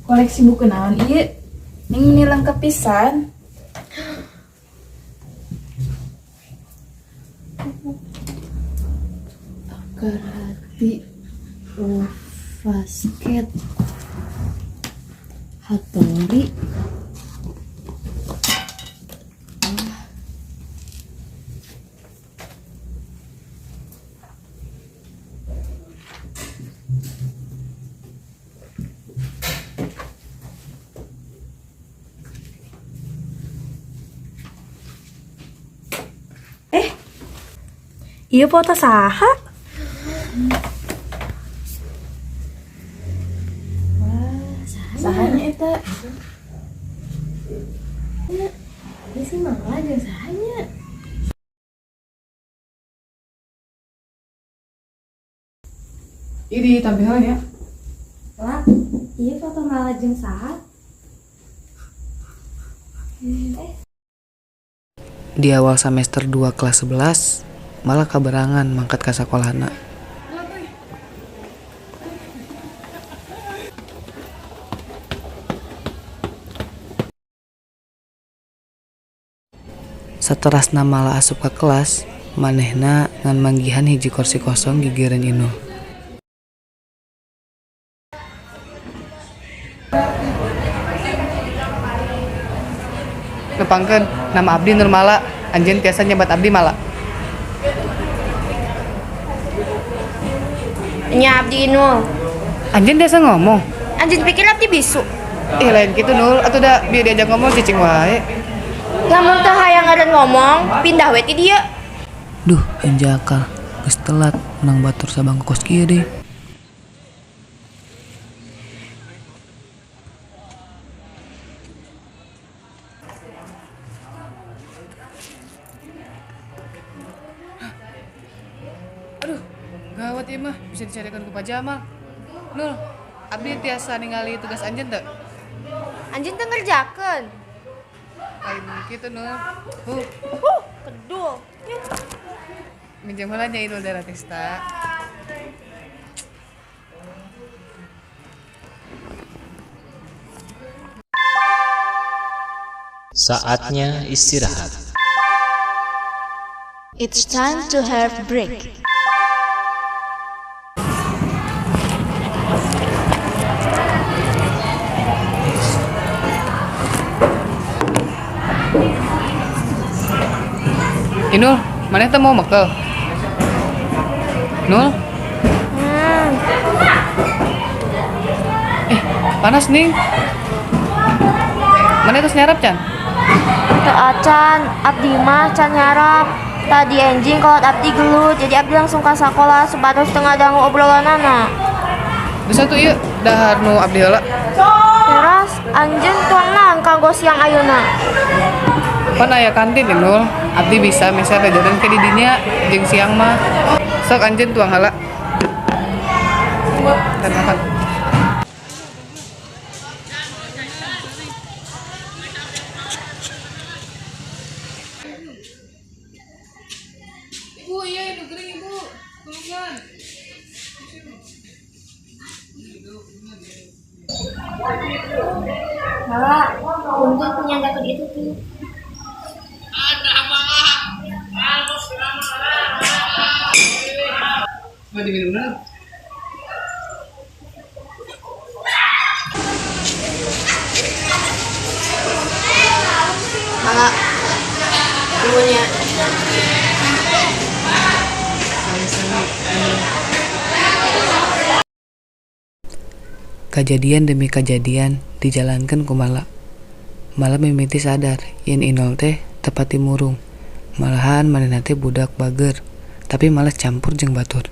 Koleksi buku naon ieu? Ini lengkap pisan. Akar hati, basket, Hattori. Iya foto saha? Sahanya eta. Ini sih mangga jeung sahanya. Ini tampilannya. Lah, iya foto malah jeung saha? Di awal semester 2 kelas 11, malah kaberangan mangkat ka sakolana. Saterasna malah asup ka kelas, manehna ngan manggihan hiji kursi kosong gigireun Inul. Nepangkeun, nama abdi Nur Mala, anjeun tiasa nyebat abdi Mala. Nya abdi Inul. Anjeun tiasa ngomong. Anjeun pikir abdi bisu. Lain gitu Nul, atuh da biar diajak ngomong cicing wae. Lamun teu hayang ngaran ngomong, pindah we ti dieu. Duh, enjakal, geus telat, menang batur sabangku kos kieu deui. Aduh, gawat ieu mah, bisa dicarikan ku pajama. Nul, abdi tiasa ningali tugas anjeun teu? Anjeun teu ngerjakeun. Lain kitu Nul. Kedul. Minjem heula nya Inul Dara Testa. Saatnya istirahat. It's time to have break. Inul, maneh teh mau mekel? Nul? Panas nih. Maneh terus nyarap can? Teu acan, abdi mah can nyarap. Tadi enjing kolot abdi gelut, jadi abdi langsung ka sakola supados teu ngadangu obrolanana. Geus atuh ieu dahar nu abdi heula. Teras, anjeun tuang naon kanggo siang ayeuna? Pan aya kantin Inul, abdi bisa misal jajan ke di dinya jeung siang mah. Sok anjeun tuang heula. Kan makan. Ibu, iya itu kering Ibu. Tolongan. Malah, untuk punya dapat itu tuh. Mau diminum dulu? Malah, ibunya. Kejadian demi kejadian dijalankan ku Mala. Mala mimiti sadar yen Inul teh tepati murung. Malahan manehna teh budak bager, tapi malah campur jeung batur.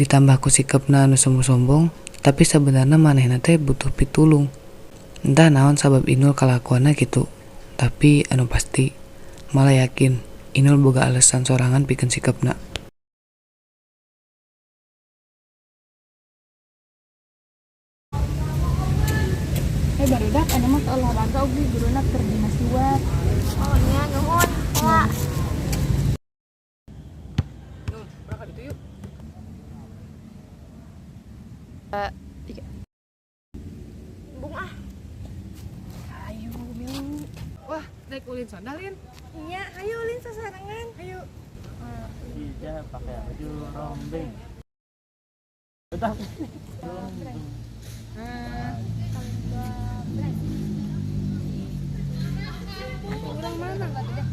Ditambah ku sikepna anu sombong-sombong, tapi sebenarnya manehna teh butuh pitulung. Entah naon sabab Inul kalakuanna kitu, tapi anu pasti Mala yakin Inul boga alasan sorangan pikeun sikepna. Barudak ada mah olahraga ugi guruna keur dinas luar. Oh nya nuhun. Wah. Nul, berangkat itu yuk. ulin sandalin. Iya, ayo Lin sasarangan. Ayo. Iya, pakai baju rombeng. Udah. Rombeng. Orang mana enggak deh?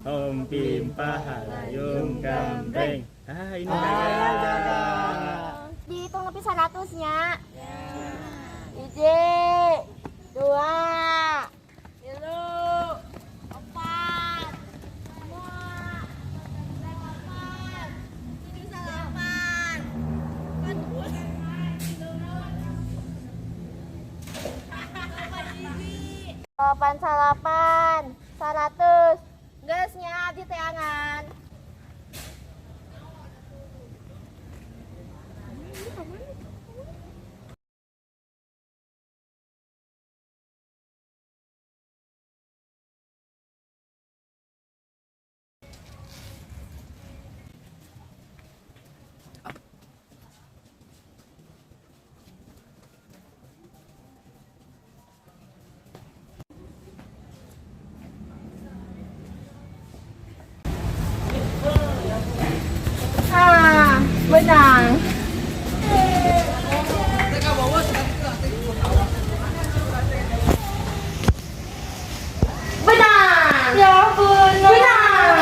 Om Pimpa Halayung Gambreng. Ini jaga. Dihitung lebih 100-nya. Hiji, 2, 3, 4, 5, 6, 7, 8 salapan 100 gasnya di teangan. Benang. Benang. Ya ampun. Benang.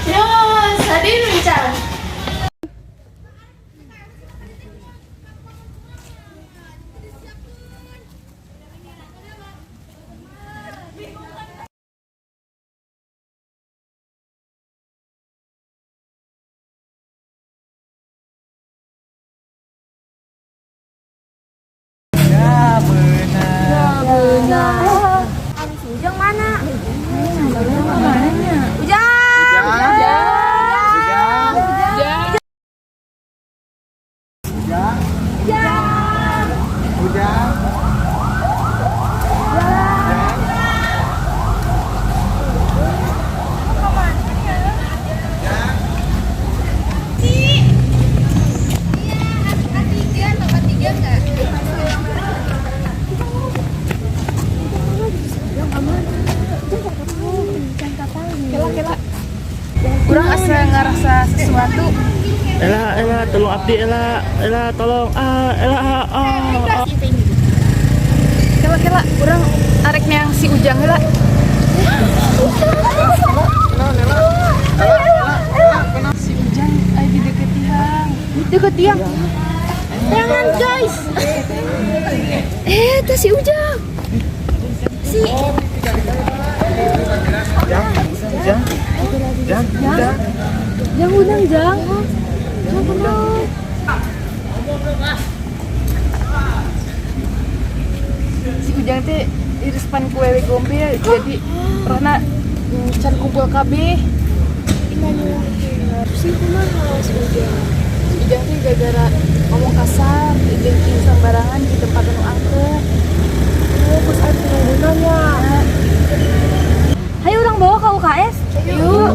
Yos, tadi lincah. Ya benar. Benang. Abis Ujang mana? Ujang. Kurang asa ngerasa sesuatu. Ela, tolong abdi Ela, tolong. Kela kurang areknya si Ujang heula. Si Ujang aya di deket tiang. Deket tiang. Jangan guys. Itu si Ujang. Si Yang undang Jang. Jang kenal. Si Ujang teh irispan kue gombel jadi pernah can kumpul KB. si kumaha si Ujang. Si Ujang teh gara-gara ngomong kasar, dengking sembarangan di tempat anu angker. Pas ada gunanya. Hayu orang bawa ke UKS. Yuk.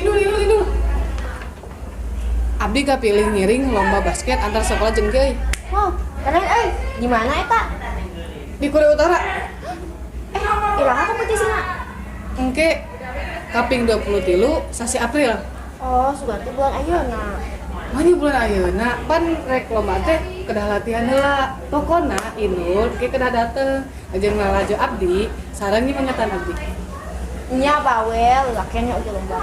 Inul. Abdi kapilih ngiring lomba basket antar sekolah jeung geuy. Wow, keren di mana eta? Di Korea Utara. Iraha kompetisina? Engke kaping 23 sasi April. Oh, suganti bulan ayeuna. Mani bulan ayeuna pan rek lomba teh kedah latihan heula. Pokona Inul ke kedah dateng. Ajeun ngalajo abdi, sareng nih mengetan abdi. Nya bawel, lakenya udah lomba.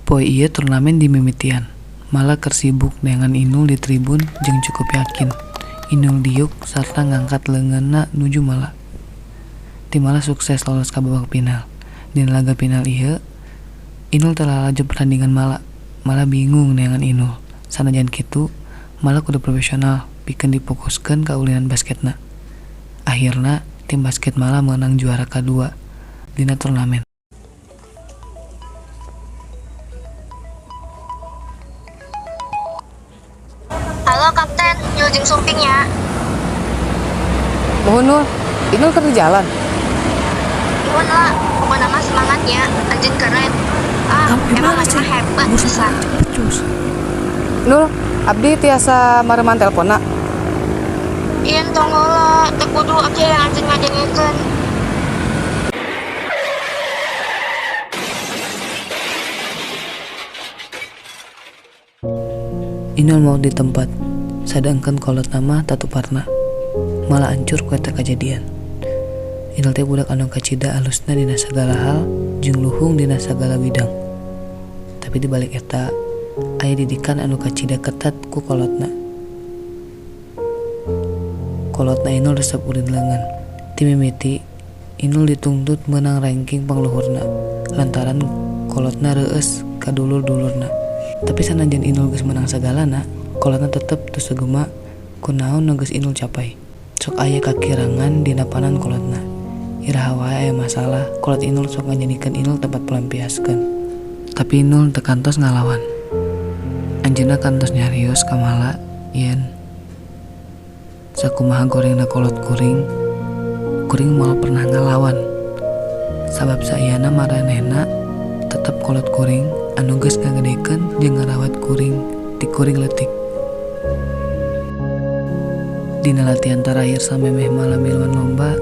Poe ieu turnamen dimimitian. Malah kersibuk dengan Inul di tribun jeung cukup yakin. Inul diuk sarta ngangkat leungeunna nuju Mala. Ti Mala sukses lolos ka babak final. Di laga final ieu, Inul telah laju pertandingan Mala. Mala bingung dengan Inul. Sanajan kitu, Mala kudu profesional pikeun difokuskeun ka ulinan basketna. Akhirna tim basket Mala menang juara kedua dina turnamen. Halo Kapten, Yul Sumping ya. Mohon Nul, Inul keur di jalan. Iwan lah, pokoknya mah semangatnya, anjing keren. Emang anjing hebat bisa. Nul, abdi tiasa mareman telponna. Ian tonggola, teu kudu aja yang anjing ngajengkeun. Inul mau di tempat, sedangkan kolot nama tatuparna. Malah hancur ku eta kejadian. Inul teh budak anu kacida alusna dina sagala hal jeung luhung dina sagala bidang. Tapi di balik eta aya didikan anu kacida ketat ku kolotna. Kolotna Inul resep urin leungeun. Ti mimiti Inul dituntut menang ranking pangluhurna lantaran kolotna reueus ka dulur-dulurna. Tapi sanajan Inul geus menang sagalana, kolotna tetep teu sagema kunaon nu geus Inul capai. Sok aya kakirangan dina panan kolotna. Iraha wae aya masalah, kolot Inul sok ngajadikeun Inul tempat pelampiaskeun. Tapi Inul teu kantos ngalawan. Anjeunna kantos nyarios ka Mala, yen sakumaha gorengna kolot kuring malah pernah ngalawan. Sabab saeana maranehna tetep kolot kuring anu geus ngagedekeun jeung ngarawat kuring ti kuring leutik. Dina latihan terakhir samemeh malam miluan lomba,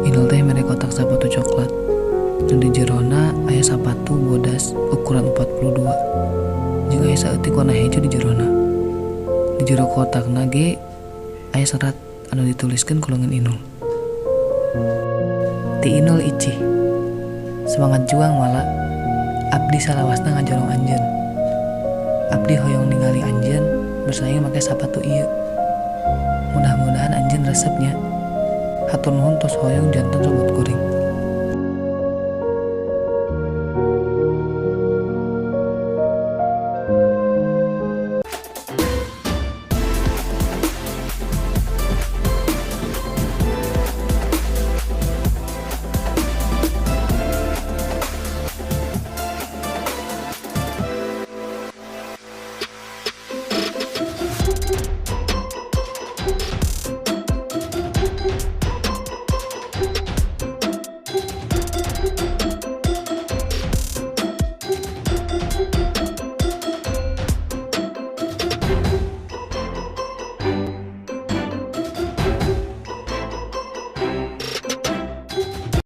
Inul teh mere kotak sapatu coklat. Nu di jerona aya sapatu bodas ukuran 42. Jeung aya saeutik warna hejo di jerona. Di jero kotakna ge aya serat anu dituliskeun ku leungeun Inul. Ti Inul icih. Semangat juang Mala. Abdi salawasna ngajorong anjeun. Abdi hoyong ningali anjeun bersaing make sapatu ieu. Mudah-mudahan anjeun resepnya. Hatur nuhun tos hoyong janten robot kuring.